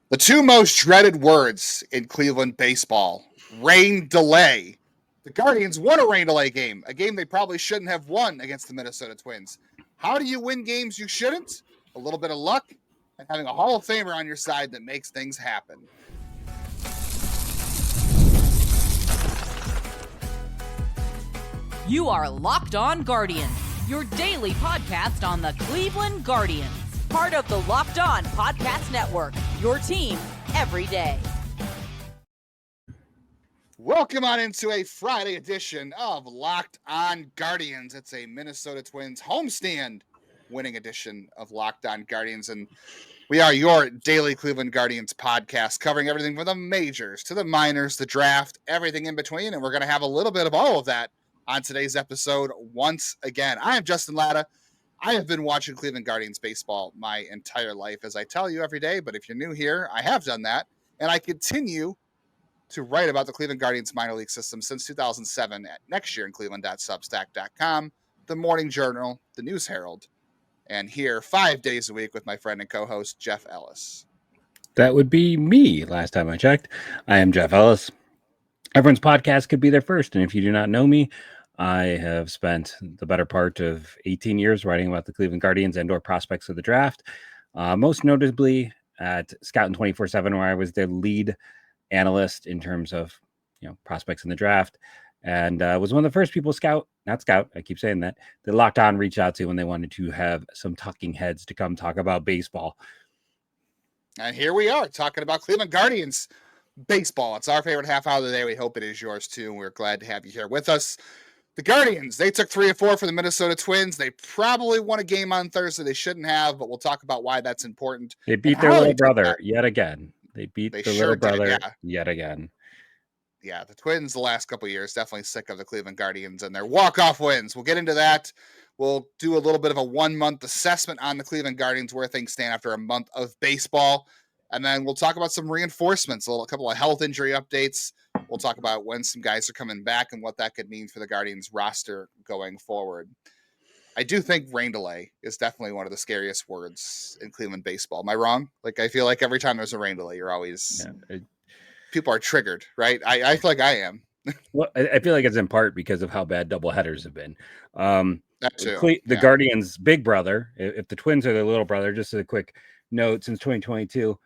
The two most dreaded words in Cleveland baseball: rain delay. The Guardians won a rain delay game, a game they probably shouldn't have won against the Minnesota Twins. How do you win games you shouldn't? A little bit of luck and having a Hall of Famer on your side that makes things happen. You are Locked On Guardians, your daily podcast on the Cleveland Guardians. Part of the Locked On Podcast Network, your team every day. Welcome on into a Friday edition of Locked On Guardians. It's a Minnesota Twins homestand winning edition of Locked On Guardians. And we are your daily Cleveland Guardians podcast, covering everything from the majors to the minors, the draft, everything in between. And we're going to have a little bit of all of that on today's episode once again. I am Justin Lada. I have been watching Cleveland Guardians baseball my entire life, as I tell you every day. But if you're new here, I have done that. And I continue to write about the Cleveland Guardians minor league system since 2007 at Next Year in Cleveland.substack.com, the Morning Journal, the News Herald, and here 5 days a week with my friend and co-host, Jeff Ellis. That would be me last time I checked. I am Jeff Ellis. Everyone's podcast could be there first. And if you do not know me, I have spent the better part of 18 years writing about the Cleveland Guardians and/or prospects of the draft, most notably at Scouting 24/7, where I was their lead analyst in terms of prospects in the draft, and was one of the first people I keep saying that Locked On reached out to when they wanted to have some talking heads to come talk about baseball. And here we are talking about Cleveland Guardians baseball. It's our favorite half hour of the day. We hope it is yours too. And we're glad to have you here with us. The Guardians, they took 3 of 4 for the Minnesota Twins. They probably won a game on Thursday they shouldn't have, but we'll talk about why that's important. They beat their little brother yet again. They beat the little brother yet again. Yeah, the Twins the last couple of years definitely sick of the Cleveland Guardians and their walk-off wins. We'll get into that. We'll do a little bit of a 1-month assessment on the Cleveland Guardians, where things stand after a month of baseball. And then we'll talk about some reinforcements, a couple of health injury updates. We'll talk about when some guys are coming back and what that could mean for the Guardians roster going forward. I do think rain delay is definitely one of the scariest words in Cleveland baseball. Am I wrong? I feel like every time there's a rain delay, you're always... people are triggered, right? I feel like I am. Well, I feel like it's in part because of how bad doubleheaders have been. That too. The Guardians' big brother, if the Twins are their little brother, just a quick note, since 2022,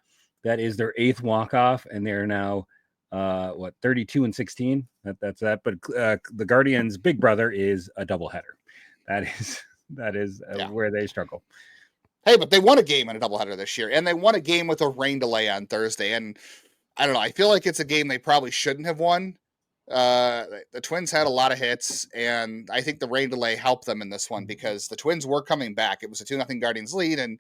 that is their 8th walk-off, and they're now 32-16. That's that. But the Guardians' big brother is a doubleheader. That is where they struggle. Hey, but they won a game in a doubleheader this year, and they won a game with a rain delay on Thursday. And I don't know. I feel like it's a game they probably shouldn't have won. The Twins had a lot of hits, and I think the rain delay helped them in this one because the Twins were coming back. It was a 2-0 Guardians lead, and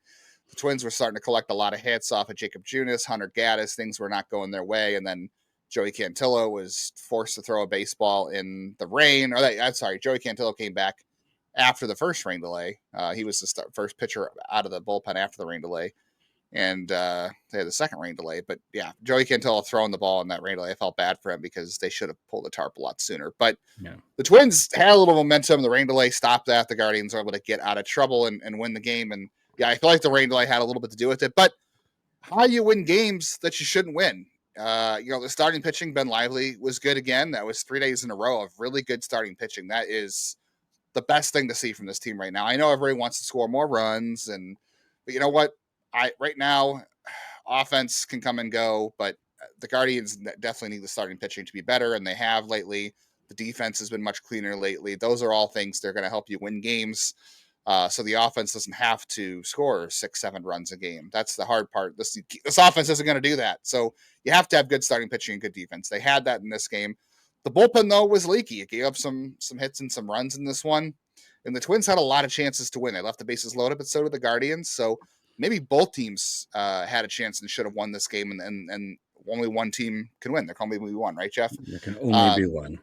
the Twins were starting to collect a lot of hits off of Jacob Junis, Hunter Gaddis. Things were not going their way, and then Joey Cantillo was forced to throw a baseball in the rain. Joey Cantillo came back after the first rain delay. He was the first pitcher out of the bullpen after the rain delay. And they had the second rain delay. But yeah, Joey Cantillo throwing the ball in that rain delay, I felt bad for him because they should have pulled the tarp a lot sooner. But The Twins had a little momentum. The rain delay stopped that. The Guardians were able to get out of trouble and win the game. And yeah, I feel like the rain delay had a little bit to do with it. But how do you win games that you shouldn't win? The starting pitching, Ben Lively, was good again. That was 3 days in a row of really good starting pitching. That is the best thing to see from this team right now. I know everybody wants to score more runs, but you know what? Right now, offense can come and go, but the Guardians definitely need the starting pitching to be better, and they have lately. The defense has been much cleaner lately. Those are all things that are going to help you win games. So the offense doesn't have to score 6-7 runs a game. That's the hard part. This offense isn't going to do that. So you have to have good starting pitching and good defense. They had that in this game. The bullpen, though, was leaky. It gave up some hits and some runs in this one. And the Twins had a lot of chances to win. They left the bases loaded, but so did the Guardians. So maybe both teams had a chance and should have won this game, and only one team can win. There can only be one, right, Jeff? There can only be one.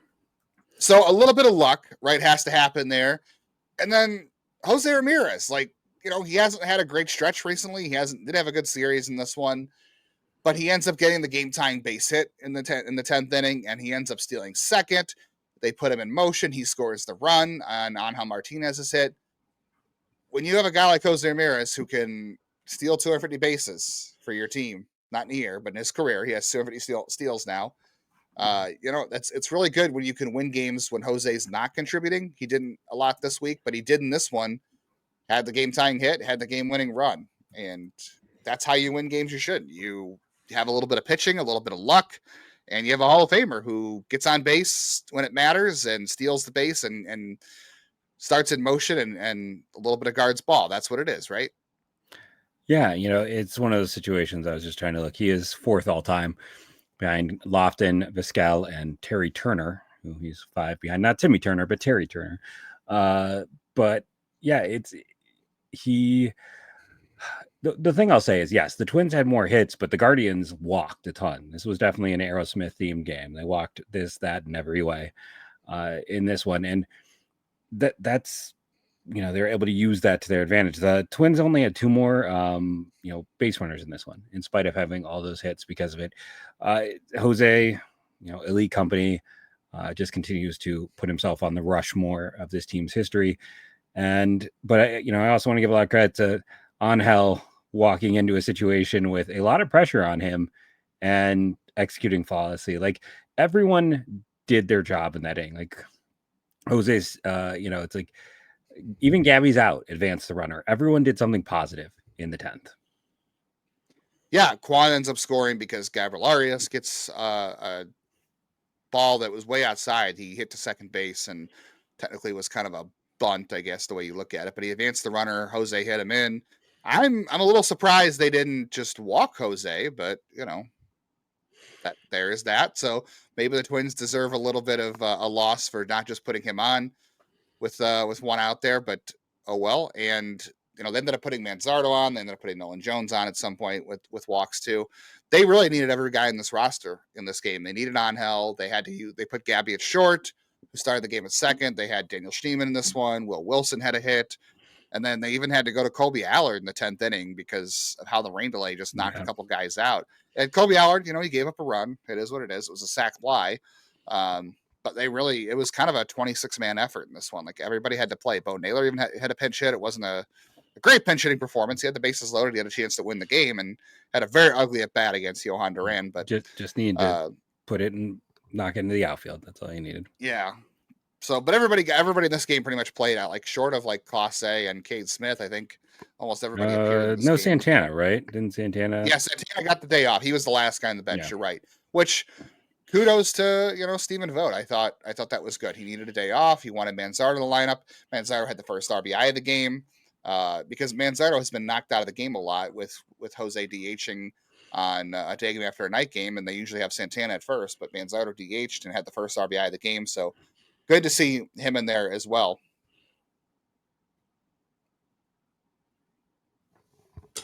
So a little bit of luck, right, has to happen there. And then José Ramírez, he hasn't had a great stretch recently. He didn't have a good series in this one, but he ends up getting the game-tying base hit in the 10th inning, and he ends up stealing second. They put him in motion. He scores the run on Angel Martinez's hit. When you have a guy like José Ramírez who can steal 250 bases for your team, not in a year, but in his career. He has 70 steals now. It's really good when you can win games when Jose's not contributing. He didn't a lot this week, but he did in this one. Had the game tying hit, had the game winning run, and that's how you win games. You should. You have a little bit of pitching, a little bit of luck, and you have a Hall of Famer who gets on base when it matters and steals the base and starts in motion and a little bit of guards ball. That's what it is, right? Yeah, it's one of those situations. I was just trying to look. He is fourth all time behind Lofton, Vizquel, and Terry Turner, who he's 5 behind. Not Timmy Turner, but Terry Turner. But yeah, the thing I'll say is, yes, the Twins had more hits, but the Guardians walked a ton. This was definitely an Aerosmith themed game. They walked this, that, and every way in this one. And that's they're able to use that to their advantage. The Twins only had 2 more base runners in this one, in spite of having all those hits because of it. Jose, elite company, just continues to put himself on the Rushmore of this team's history. But I also want to give a lot of credit to Angel walking into a situation with a lot of pressure on him and executing flawlessly. Like, everyone did their job in that inning. Like, Jose's, it's like, even Gabby's out, advanced the runner. Everyone did something positive in the 10th. Yeah, Quan ends up scoring because Gabriel Arias gets a ball that was way outside. He hit to second base and technically was kind of a bunt, I guess, the way you look at it. But he advanced the runner. Jose hit him in. I'm a little surprised they didn't just walk Jose, but that there is that. So maybe the Twins deserve a little bit of a loss for not just putting him on with one out there, but oh well. And they ended up putting Manzardo on. They ended up putting Nolan Jones on at some point with walks too. They really needed every guy in this roster in this game. They needed Angel. They put Gabby at short, who started the game at second. They had Daniel Schneemann in this one. Will Wilson had a hit. And then they even had to go to Colby Allard in the 10th inning because of how the rain delay just knocked a couple guys out. And Colby Allard, he gave up a run. It is what it is. It was a sac fly. But it was kind of a 26-man effort in this one. Like, everybody had to play. Bo Naylor even had a pinch hit. It wasn't a great pinch hitting performance. He had the bases loaded. He had a chance to win the game and had a very ugly at bat against Johan Duran. But just need to put it and knock it into the outfield. That's all you needed. Yeah. So, but everybody in this game pretty much played out. Like, short of like Clase and Cade Smith, I think almost everybody appeared in this game. Santana, right? Didn't Santana? Yeah, Santana got the day off. He was the last guy on the bench. Yeah. You're right. Which, kudos to Stephen Vogt. I thought that was good. He needed a day off. He wanted Manzardo in the lineup. Manzardo had the first RBI of the game because Manzardo has been knocked out of the game a lot with Jose DHing on a day game after a night game, and they usually have Santana at first, but Manzardo DH'd and had the first RBI of the game. So good to see him in there as well.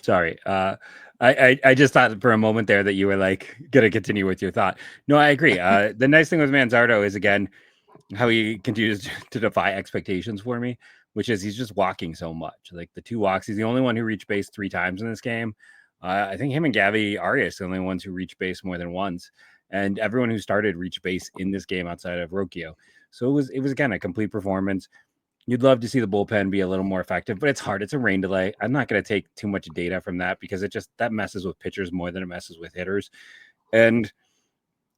Sorry. I just thought for a moment there that you were like going to continue with your thought. No, I agree. The nice thing with Manzardo is, again, how he continues to defy expectations for me, which is he's just walking so much. Like, the 2 walks, he's the only one who reached base 3 times in this game. I think him and Gabby Arias are the only ones who reached base more than once. And everyone who started reached base in this game outside of Rocchio. So it was again, a complete performance. You'd love to see the bullpen be a little more effective, but it's hard. It's a rain delay. I'm not going to take too much data from that because that messes with pitchers more than it messes with hitters. And,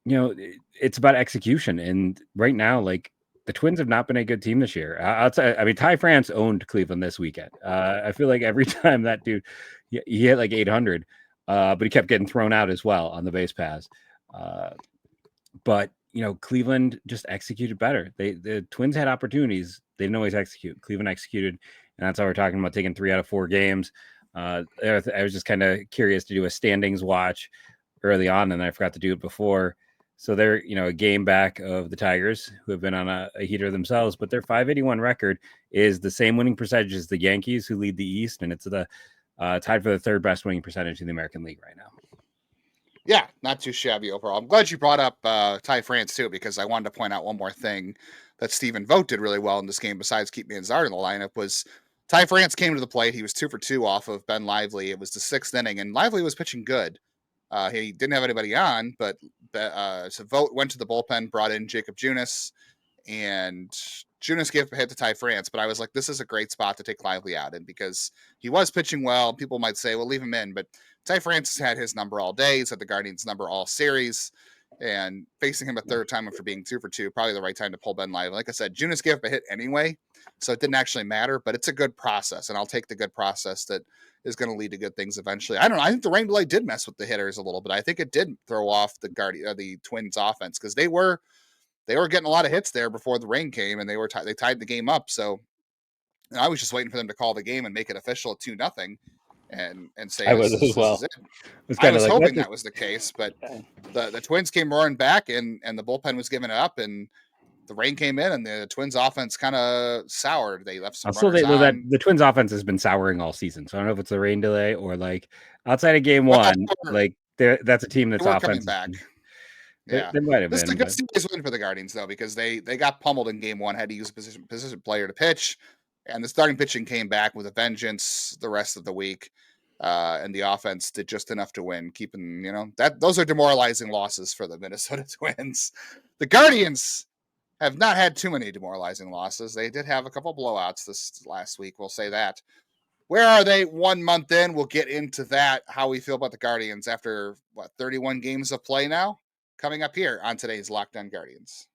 it's about execution. And right now, like, the Twins have not been a good team this year. Ty France owned Cleveland this weekend. I feel like every time that dude, he hit like 800, but he kept getting thrown out as well on the base paths. But Cleveland just executed better. The Twins had opportunities. They didn't always execute. Cleveland executed, and that's how we're talking about taking 3 out of 4 games. I was just kind of curious to do a standings watch early on, and I forgot to do it before. So they're, a game back of the Tigers, who have been on a heater themselves, but their .581 record is the same winning percentage as the Yankees, who lead the East, and it's the tied for the 3rd best winning percentage in the American League right now. Yeah, not too shabby overall. I'm glad you brought up Ty France too, because I wanted to point out one more thing that Stephen Vogt did really well in this game, besides keep Manzardo in the lineup, was Ty France came to the plate. He was 2 for 2 off of Ben Lively. It was the 6th inning, and Lively was pitching good. He didn't have anybody on, but so Vogt went to the bullpen, brought in Jacob Junis, and Junis gave a hit to Ty France, but I was like, this is a great spot to take Lively out in because he was pitching well. People might say, well, leave him in, but Ty France has had his number all day. He's had the Guardians' number all series, and facing him a third time after being 2 for 2, probably the right time to pull Ben Lively. Like I said, Junis gave up a hit anyway, so it didn't actually matter, but it's a good process, and I'll take the good process that is going to lead to good things eventually. I don't know. I think the rain delay did mess with the hitters a little bit. I think it did throw off the Twins offense because they were getting a lot of hits there before the rain came, and they tied the game up. So I was just waiting for them to call the game and make it official at 2-0 and say I was as well. I was hoping that was the case, but the Twins came roaring back and the bullpen was giving it up, and the rain came in and the Twins offense kind of soured. They left some runners on. The Twins offense has been souring all season. So I don't know if it's a rain delay or like outside of game one, like that's a team that's offense back. Yeah, they might have this been. This is a good series win for the Guardians, though, because they got pummeled in game one, had to use a position player to pitch, and the starting pitching came back with a vengeance the rest of the week, and the offense did just enough to win, keeping, those are demoralizing losses for the Minnesota Twins. The Guardians have not had too many demoralizing losses. They did have a couple blowouts this last week, we'll say that. Where are they 1 month in? We'll get into that, how we feel about the Guardians after, 31 games of play now? Coming up here on today's Locked On Guardians.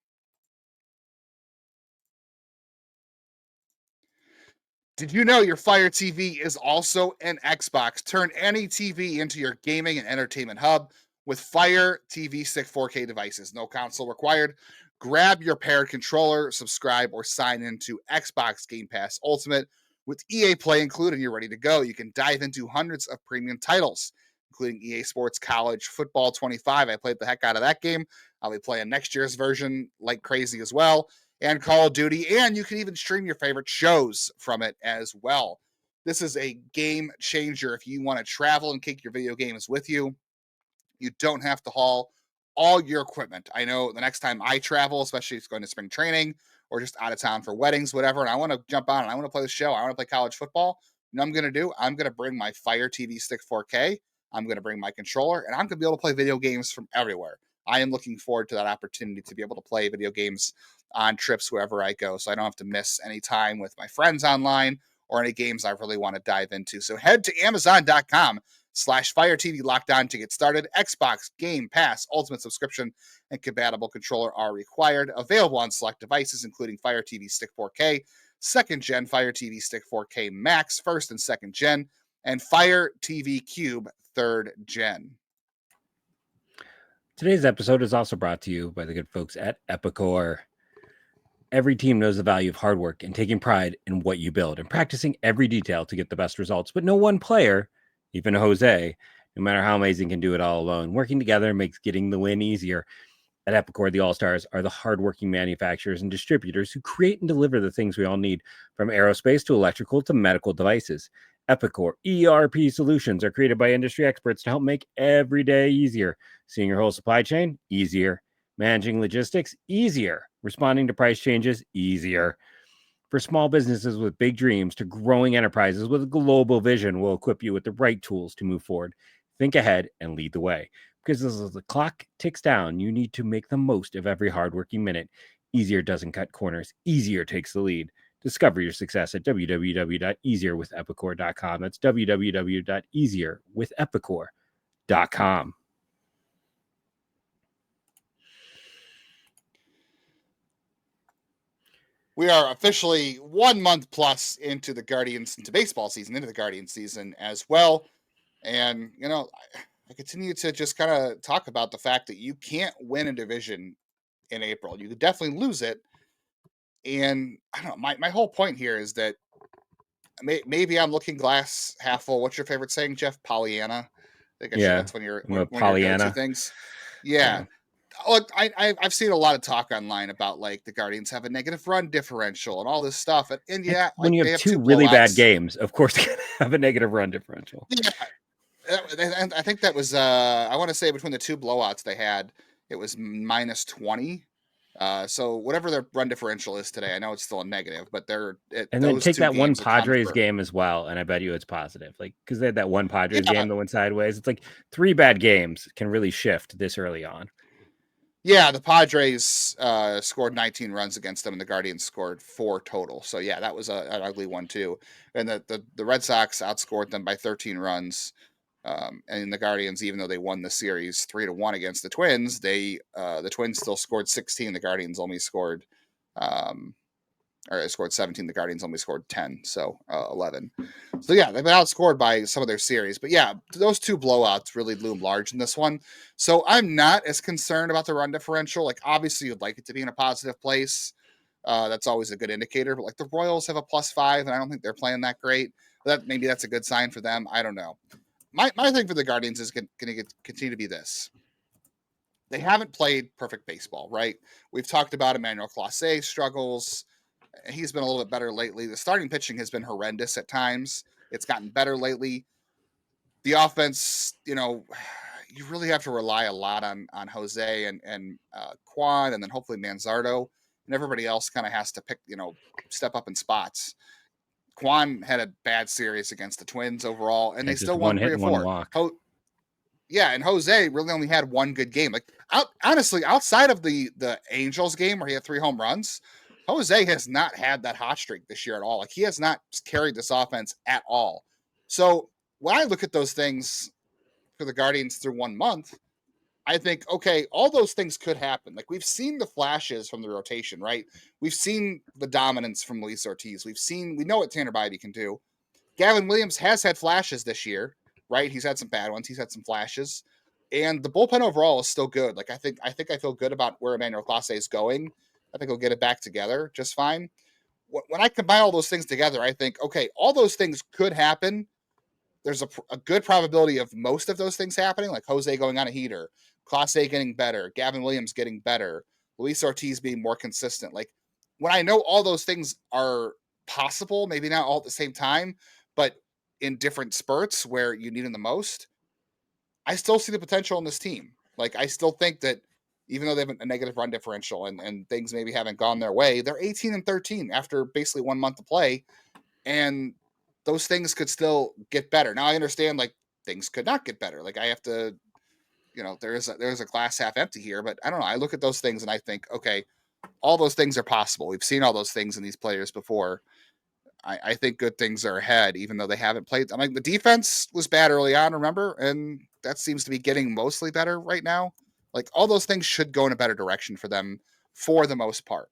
Did you know your Fire TV is also an Xbox? Turn any TV into your gaming and entertainment hub with Fire TV Stick 4K devices. No console required. Grab your paired controller, subscribe, or sign into Xbox Game Pass Ultimate. With EA Play included, you're ready to go. You can dive into hundreds of premium titles, including EA Sports College Football 25. I played the heck out of that game. I'll be playing next year's version like crazy as well, and Call of Duty, and you can even stream your favorite shows from it as well. This is a game changer if you want to travel and take your video games with you. You don't have to haul all your equipment. I know the next time I travel, especially if it's going to spring training or just out of town for weddings, whatever, and I want to jump on and I want to play the show, I want to play college football, you know what I'm going to do? I'm going to bring my Fire TV Stick 4K. I'm going to bring my controller, and I'm going to be able to play video games from everywhere. I am looking forward to that opportunity to be able to play video games on trips wherever I go, so I don't have to miss any time with my friends online or any games I really want to dive into. So head to Amazon.com/Fire TV Locked On to get started. Xbox, Game Pass, Ultimate subscription, and compatible controller are required. Available on select devices, including Fire TV Stick 4K, 2nd Gen Fire TV Stick 4K Max, 1st and 2nd Gen, and Fire TV Cube 3rd Gen. Today's episode is also brought to you by the good folks at Epicor. Every team knows the value of hard work and taking pride in what you build and practicing every detail to get the best results. But no one player, even Jose, no matter how amazing, can do it all alone. Working together makes getting the win easier. At Epicor, the All-Stars are the hardworking manufacturers and distributors who create and deliver the things we all need, from aerospace to electrical to medical devices. Epicor ERP solutions are created by industry experts to help make every day easier. Seeing your whole supply chain? Easier. Managing logistics? Easier. Responding to price changes? Easier. For small businesses with big dreams to growing enterprises with a global vision, we'll equip you with the right tools to move forward. Think ahead and lead the way. Because as the clock ticks down, you need to make the most of every hardworking minute. Easier doesn't cut corners. Easier takes the lead. Discover your success at www.easierwithepicor.com. That's www.easierwithepicor.com. We are officially 1 month plus into the Guardians season as well. And, I continue to just kind of talk about the fact that you can't win a division in April. You could definitely lose it. And I don't know, my whole point here is that maybe I'm looking glass half full. What's your favorite saying, Jeff? Pollyanna? I think that's when you're Pollyanna things. Yeah. Look, I've seen a lot of talk online about like the Guardians have a negative run differential and all this stuff. And yeah, when you have two really bad games, of course, you're going to have a negative run differential. Yeah. And I think that was, I want to say between the two blowouts they had, it was minus 20. So whatever their run differential is today, I know it's still a negative, but and then take that one Padres game as well, and I bet you it's positive. Like, because they had that one Padres game that went sideways. It's like 3 bad games can really shift this early on. Yeah, the Padres scored 19 runs against them, and the Guardians scored 4 total. So yeah, that was an ugly one too. And the Red Sox outscored them by 13 runs. And the Guardians, even though they won the series 3-1 against the Twins, the Twins still scored 16. The Guardians only scored um, or scored 17. The Guardians only scored 10, so 11. So yeah, they've been outscored by some of their series. But yeah, those two blowouts really loom large in this one. So I'm not as concerned about the run differential. Like obviously you'd like it to be in a positive place. That's always a good indicator. But like the Royals have a +5, and I don't think they're playing that great. But maybe that's a good sign for them. I don't know. My thing for the Guardians is going to continue to be this. They haven't played perfect baseball, right? We've talked about Emmanuel Clase struggles. He's been a little bit better lately. The starting pitching has been horrendous at times. It's gotten better lately. The offense, you really have to rely a lot on Jose and Quan, and then hopefully Manzardo, and everybody else kind of has to step up in spots. Quan had a bad series against the Twins overall, and they Just still one won hit 3 or and one 4. walk. Yeah, and Jose really only had one good game. Like honestly, outside of the Angels game where he had 3 home runs, Jose has not had that hot streak this year at all. Like he has not carried this offense at all. So when I look at those things for the Guardians through 1 month, I think, okay, all those things could happen. Like we've seen the flashes from the rotation, right? We've seen the dominance from Luis Ortiz. We know what Tanner Bibee can do. Gavin Williams has had flashes this year, right? He's had some bad ones. He's had some flashes, and the bullpen overall is still good. Like I think I feel good about where Emmanuel Clase is going. I think he'll get it back together just fine. When I combine all those things together, I think, okay, all those things could happen. There's a good probability of most of those things happening, like Jose going on a heater, Clase getting better, Gavin Williams getting better, Luis Ortiz being more consistent. Like when I know all those things are possible, maybe not all at the same time, but in different spurts where you need them the most, I still see the potential in this team. Like I still think that even though they have a negative run differential and things maybe haven't gone their way, they're 18-13 after basically 1 month to play. And those things could still get better. Now I understand like things could not get better. Like I have to, there's a glass half empty here, but I don't know. I look at those things and I think, okay, all those things are possible. We've seen all those things in these players before. I think good things are ahead, even though they haven't played. I mean, the defense was bad early on, remember? And that seems to be getting mostly better right now. Like all those things should go in a better direction for them for the most part.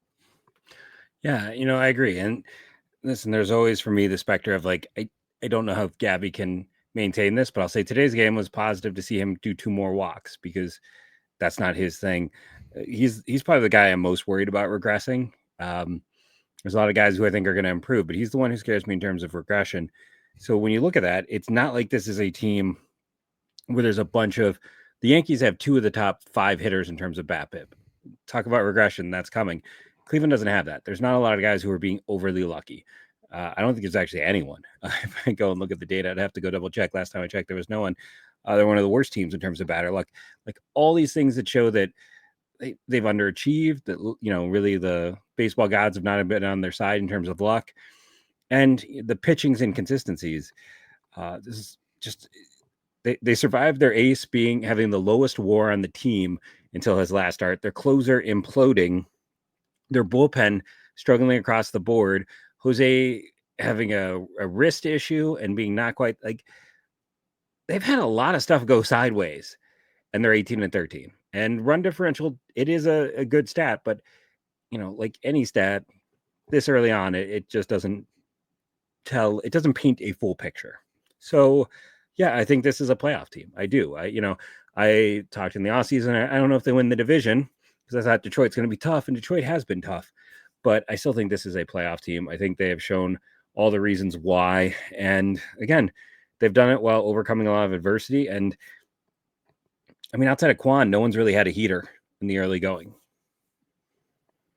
Yeah, I agree. And listen, there's always for me the specter of like, I don't know how Gabby can maintain this, but I'll say today's game was positive to see him do 2 more walks because that's not his thing. He's probably the guy I'm most worried about regressing. There's a lot of guys who I think are going to improve, but he's the one who scares me in terms of regression. So when you look at that, it's not like this is a team where there's a bunch of the Yankees have 2 of the top 5 hitters in terms of BABIP. Talk about regression, that's coming. Cleveland doesn't have that. There's not a lot of guys who are being overly lucky. I don't think there's actually anyone. If I go and look at the data, I'd have to go double check. Last time I checked, there was no one. They're one of the worst teams in terms of batter luck. Like all these things that show that they've underachieved, that really the baseball gods have not been on their side in terms of luck, and the pitching's inconsistencies. This is just they survived their ace having the lowest WAR on the team until his last start. Their closer imploding, their bullpen struggling across the board. Jose having a wrist issue and being not quite like they've had a lot of stuff go sideways, and they're 18-13. And run differential, it is a good stat, but like any stat, this early on, it just doesn't paint a full picture. So yeah, I think this is a playoff team. I do. I talked in the offseason. I don't know if they win the division because I thought Detroit's going to be tough, and Detroit has been tough. But I still think this is a playoff team. I think they have shown all the reasons why. And again, they've done it while overcoming a lot of adversity. And I mean, outside of Quan, no one's really had a heater in the early going.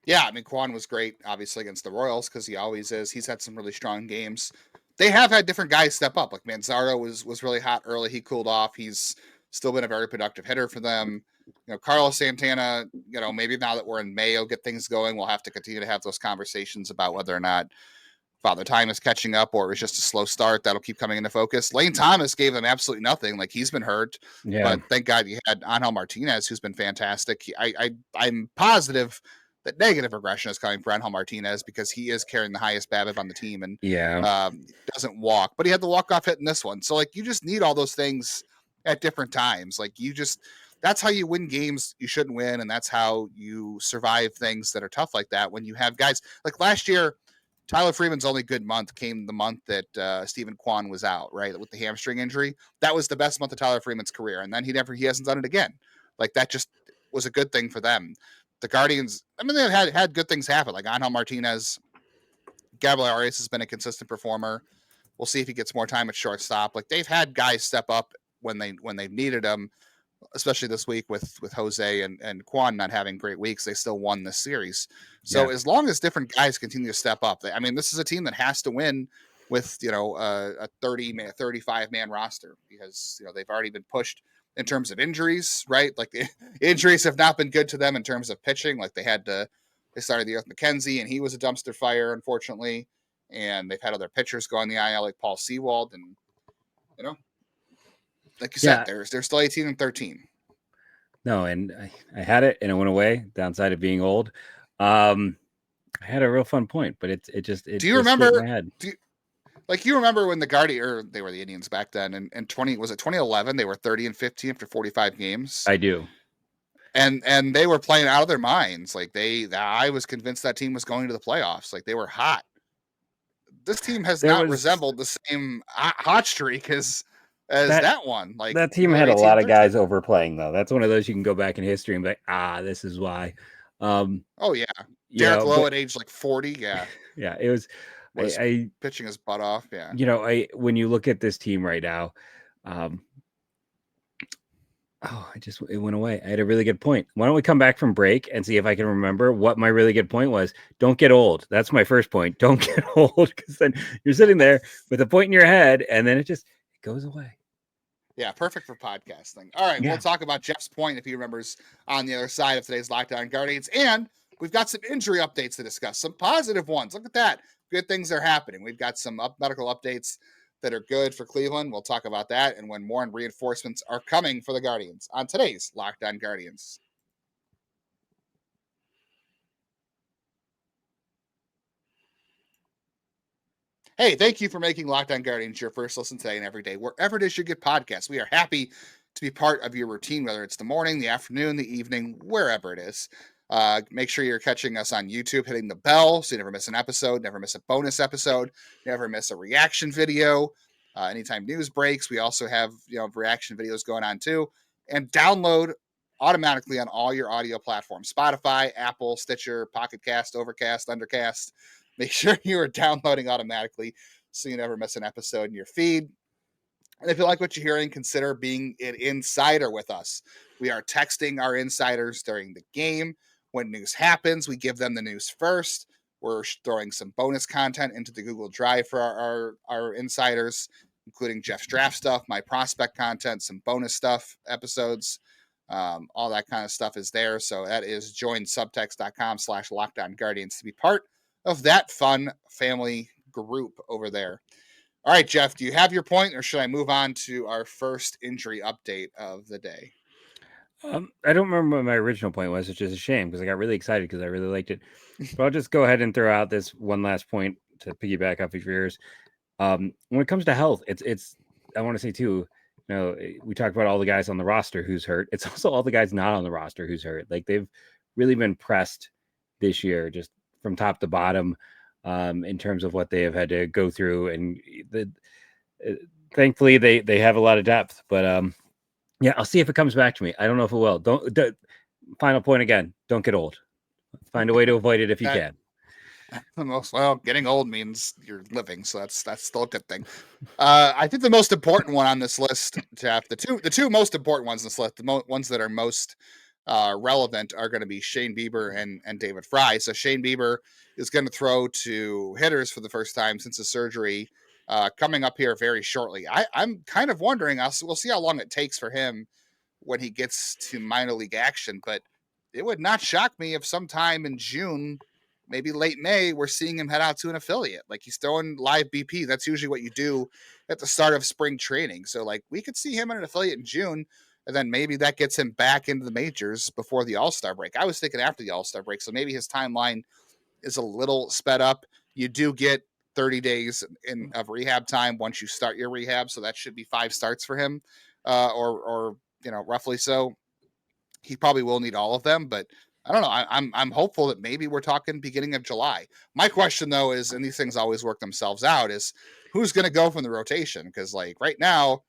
Yeah, I mean, Quan was great, obviously, against the Royals because he always is. He's had some really strong games. They have had different guys step up. Like Manzardo was really hot early. He cooled off. He's still been a very productive hitter for them. Carlos Santana, maybe now that we're in May, he'll get things going. We'll have to continue to have those conversations about whether or not Father Time is catching up, or it was just a slow start that'll keep coming into focus. Lane Thomas gave them absolutely nothing. Like, he's been hurt, but thank God you had Angel Martinez, who's been fantastic. I'm positive that negative regression is coming for Angel Martinez because he is carrying the highest BABIP on the team and doesn't walk, but he had the walk-off hit in this one. So, like, you just need all those things at different times. Like, that's how you win games you shouldn't win, and that's how you survive things that are tough like that when you have guys like last year. Tyler Freeman's only good month came the month that Stephen Kwan was out, right, with the hamstring injury. That was the best month of Tyler Freeman's career, and then he hasn't done it again. Like, that just was a good thing for them. The Guardians, I mean, they had good things happen. Like Angel Martinez, Gabriel Arias has been a consistent performer. We'll see if he gets more time at shortstop. Like, they've had guys step up when they needed them, especially this week with Jose and Kwan not having great weeks. They still won this series. So as long as different guys continue to step up, I mean, this is a team that has to win with, a 35-man roster because, they've already been pushed in terms of injuries, right? Like, the injuries have not been good to them in terms of pitching. Like, they started the year with McKenzie, and he was a dumpster fire, unfortunately. And they've had other pitchers go on the IL, like Paul Sewald, and, like you said, they're still 18-13. No, and I had it and it went away. Downside of being old. I had a real fun point, but it just do you remember? In my head. You remember when the Guardians, they were the Indians back then, and 2011? They were 30-15 after 45 games. I do. And they were playing out of their minds. Like, I was convinced that team was going to the playoffs. Like, they were hot. This team has not resembled the same hot streak as that one. Like, that team had a lot of guys overplaying, though. That's one of those you can go back in history and be like, this is why. Oh yeah, Derek Lowe at age like 40. Yeah, yeah, it was. I pitching his butt off. Yeah, when you look at this team right now, it went away. I had a really good point. Why don't we come back from break and see if I can remember what my really good point was? Don't get old. That's my first point. Don't get old, because then you're sitting there with a point in your head and then it goes away. Yeah, perfect for podcasting. All right, we'll talk about Jeff's point if he remembers on the other side of today's Lockdown Guardians. And we've got some injury updates to discuss, some positive ones. Look at that. Good things are happening. We've got some medical updates that are good for Cleveland. We'll talk about that and when more reinforcements are coming for the Guardians on today's Lockdown Guardians. Hey, thank you for making Lockdown Guardians your first listen today and every day, wherever it is you get podcasts. We are happy to be part of your routine, whether it's the morning, the afternoon, the evening, wherever it is. Make sure you're catching us on YouTube, hitting the bell so you never miss an episode, never miss a bonus episode, never miss a reaction video. Anytime news breaks, we also have reaction videos going on too. And download automatically on all your audio platforms: Spotify, Apple, Stitcher, Pocket Cast, Overcast, Undercast. Make sure you are downloading automatically so you never miss an episode in your feed. And if you like what you're hearing, consider being an insider with us. We are texting our insiders during the game. When news happens, we give them the news first. We're throwing some bonus content into the Google Drive for our insiders, including Jeff's draft stuff, my prospect content, some bonus stuff, episodes. All that kind of stuff is there. So that is joinsubtext.com/LockdownGuardians to be part of that fun family group over there. All right, Jeff, do you have your point, or should I move on to our first injury update of the day? I don't remember what my original point was, which is a shame because I got really excited because I really liked it. But I'll just go ahead and throw out this one last point to piggyback off of yours. When it comes to health, it's I want to say too, we talked about all the guys on the roster who's hurt. It's also all the guys not on the roster who's hurt. Like, they've really been pressed this year, just from top to bottom, in terms of what they have had to go through. And thankfully they have a lot of depth, but yeah, I'll see if it comes back to me. I don't know if it will. Final point again, don't get old. Find a way to avoid it if you can. Getting old means you're living, so that's still a good thing. I think the most important one on this list, Jeff, the two most important ones on this list, the ones that are most relevant, are going to be Shane Bieber and David Fry. So Shane Bieber is going to throw to hitters for the first time since his surgery, coming up here very shortly. I'm kind of wondering, we'll see how long it takes for him when he gets to minor league action, but it would not shock me if sometime in June maybe late May, we're seeing him head out to an affiliate. Like he's throwing live BP. That's usually what you do at the start of spring training. So like we could see him in an affiliate in June, and then maybe that gets him back into the majors before the All-Star break. I was thinking after the All-Star break, so maybe his timeline is a little sped up. You do get 30 days of rehab time once you start your rehab, so that should be 5 starts for him, or roughly so. He probably will need all of them, but I don't know. I'm hopeful that maybe we're talking beginning of July. My question though is, and these things always work themselves out, is who's going to go from the rotation? Because like right now,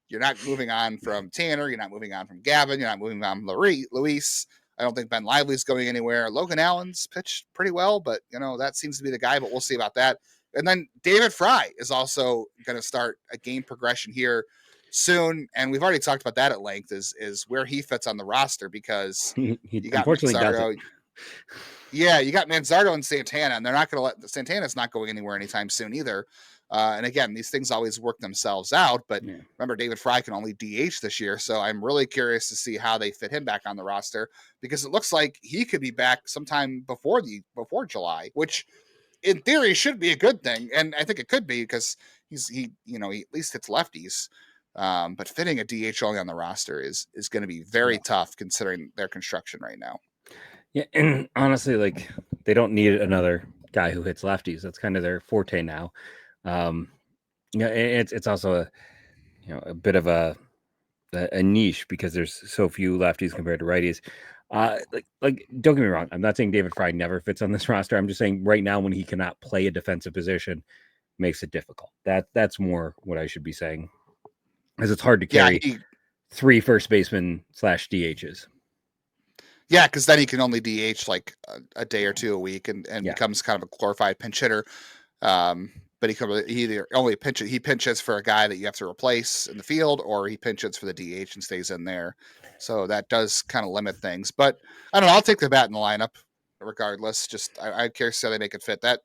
you're not moving on from Tanner. You're not moving on from Gavin. You're not moving on from Luis. I don't think Ben Lively's going anywhere. Logan Allen's pitched pretty well, but that seems to be the guy, but we'll see about that. And then David Fry is also going to start a game progression here soon. And we've already talked about that at length is where he fits on the roster because he you got unfortunately Manzardo. doesn't. Yeah, you got Manzardo and Santana, and they're not going to Santana's not going anywhere anytime soon either. And again, these things always work themselves out. But remember, David Fry can only DH this year. So I'm really curious to see how they fit him back on the roster because it looks like he could be back sometime before July, which in theory should be a good thing. And I think it could be because he at least hits lefties. But fitting a DH only on the roster is going to be very tough considering their construction right now. Yeah, and honestly, like they don't need another guy who hits lefties. That's kind of their forte now. It's also a bit of a niche because there's so few lefties compared to righties. Like don't get me wrong, I'm not saying David Fry never fits on this roster. I'm just saying right now when he cannot play a defensive position makes it difficult. That's more what I should be saying. Because it's hard to carry 3 first basemen / DHs. Yeah, because then he can only DH like a day or two a week and becomes kind of a glorified pinch hitter. But he pinches for a guy that you have to replace in the field, or he pinches for the DH and stays in there. So that does kind of limit things. But I don't know. I'll take the bat in the lineup regardless. Just I'm curious how they make it fit. That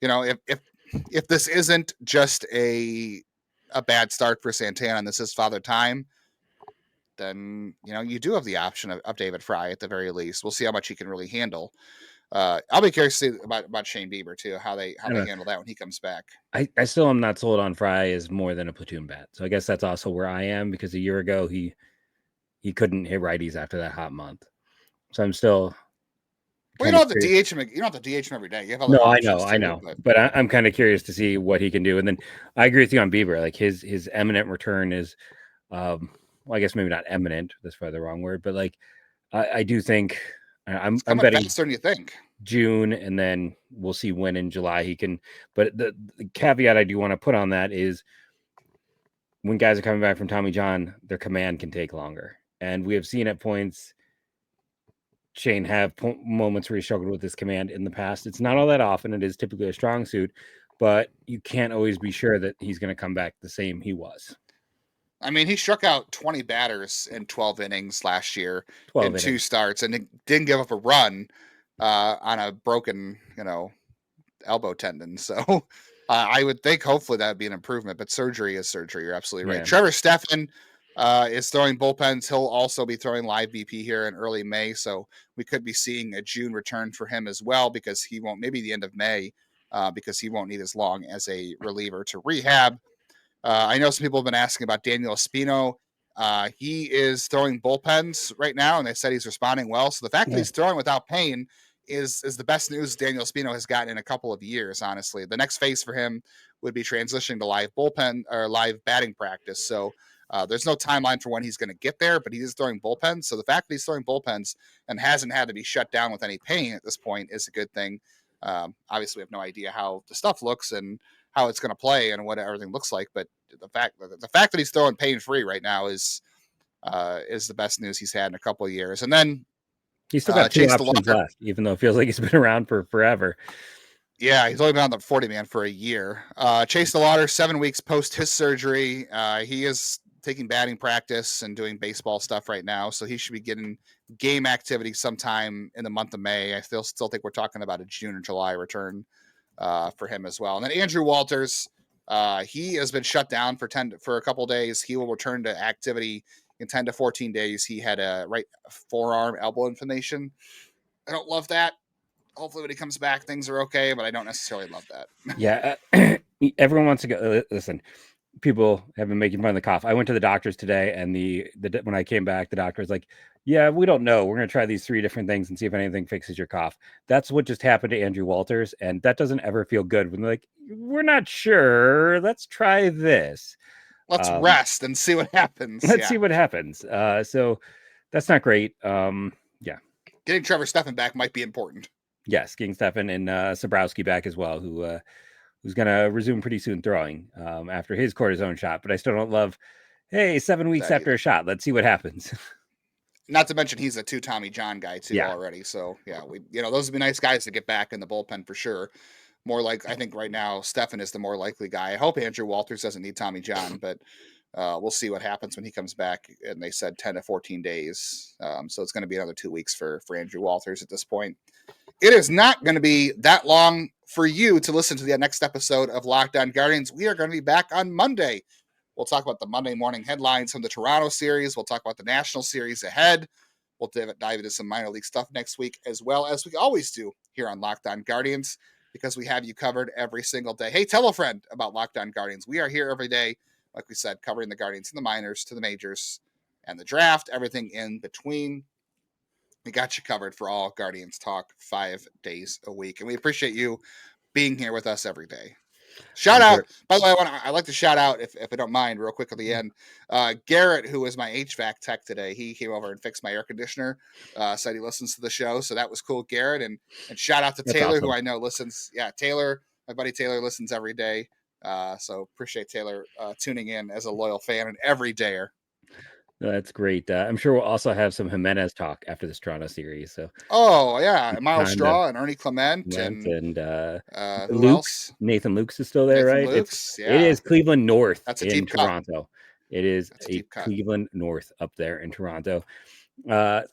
if this isn't just a bad start for Santana and this is Father Time, then you do have the option of David Fry at the very least. We'll see how much he can really handle. I'll be curious to see about Shane Bieber too, how they handle that when he comes back. I still am not sold on Fry as more than a platoon bat. So I guess that's also where I am because a year ago he couldn't hit righties after that hot month. So I'm still. Well, you don't have to DH him. You don't have to DH him every day. You have other I know. But I'm kind of curious to see what he can do. And then I agree with you on Bieber. Like his eminent return is, well, I guess maybe not eminent. That's probably the wrong word. But like, I do think I'm betting faster than you think. June, and then we'll see when in July he can. But the caveat I do want to put on that is when guys are coming back from Tommy John, their command can take longer. And we have seen at points Shane have moments where he struggled with his command in the past. It's not all that often. It is typically a strong suit, but you can't always be sure that he's going to come back the same he was. I mean, he struck out 20 batters in 12 innings last year in 2 starts and didn't give up a run on a broken, elbow tendon. So I would think hopefully that would be an improvement, but surgery is surgery. You're absolutely right. Yeah. Trevor Stephan is throwing bullpens. He'll also be throwing live BP here in early May. So we could be seeing a June return for him as well, because he won't, maybe the end of May, because he won't need as long as a reliever to rehab. I know some people have been asking about Daniel Espino. He is throwing bullpens right now, and they said he's responding well. So the fact that he's throwing without pain is the best news Daniel Espino has gotten in a couple of years, honestly. The next phase for him would be transitioning to live bullpen or live batting practice. So there's no timeline for when he's going to get there, but he is throwing bullpens. So the fact that he's throwing bullpens and hasn't had to be shut down with any pain at this point is a good thing. Obviously, we have no idea how the stuff looks and how it's going to play and what everything looks like. But the fact that he's throwing pain-free right now is the best news he's had in a couple of years. And then he's still got 2 options left, even though it feels like he's been around for forever. Yeah, he's only been on the 40-man for a year. Chase DeLauder, 7 weeks post his surgery. He is taking batting practice and doing baseball stuff right now, so he should be getting game activity sometime in the month of May. I still think we're talking about a June or July return for him as well. And then Andrew Walters, he has been shut down for a couple of days. He will return to activity in 10 to 14 days. He had a right forearm elbow inflammation. I don't love that. hopefully when he comes back, things are okay, but I don't necessarily love that. Yeah. Everyone wants to go. Listen, people have been making fun of the cough. I went to the doctor's today, and when I came back, the doctor was like, "Yeah, we don't know. We're going to try these 3 different things and see if anything fixes your cough." That's what just happened to Andrew Walters, and that doesn't ever feel good when they're like, "We're not sure. Let's try this. Let's rest and see what happens." Let's see what happens." So that's not great. Yeah. Getting Trevor Stephan back might be important. Yes, getting Stephan and Sobrowski back as well, who's going to resume pretty soon throwing after his cortisone shot. But I still don't love, hey, 7 weeks after a shot, let's see what happens. Not to mention he's a 2 Tommy John guy too already. So yeah, those would be nice guys to get back in the bullpen for sure. More like, I think right now, Stephan is the more likely guy. I hope Andrew Walters doesn't need Tommy John, but we'll see what happens when he comes back. And they said 10 to 14 days. So it's going to be another 2 weeks for Andrew Walters at this point. It is not going to be that long for you to listen to the next episode of Locked On Guardians. We are going to be back on Monday. We'll talk about the Monday morning headlines from the Toronto series. We'll talk about the National Series ahead. We'll dive into some minor league stuff next week, as well as we always do here on Locked On Guardians, because we have you covered every single day. Hey, tell a friend about Locked On Guardians. We are here every day, like we said, covering the Guardians from the minors to the majors and the draft, everything in between. We got you covered for all Guardians talk 5 days a week. And we appreciate you being here with us every day. Shout out, by the way, I'd like to shout out, if I don't mind, real quick at the end. Garrett, who was my HVAC tech today, he came over and fixed my air conditioner, said he listens to the show. So that was cool, Garrett. And shout out to Taylor, who I know listens. Yeah, Taylor, my buddy Taylor listens every day. So appreciate Taylor tuning in as a loyal fan and every dayer. That's great. I'm sure we'll also have some Jimenez talk after this Toronto series. So, Miles Straw and Ernie Clement and who else? Nathan Lukes is still there, right? It is Cleveland North. That's a deep Toronto. Cut. It is a Cleveland North up there in Toronto.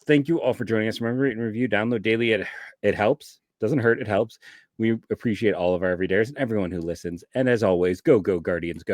Thank you all for joining us. Remember, rate and review, download daily. It helps. Doesn't hurt. It helps. We appreciate all of our everydayers and everyone who listens. And as always, go Guardians, go.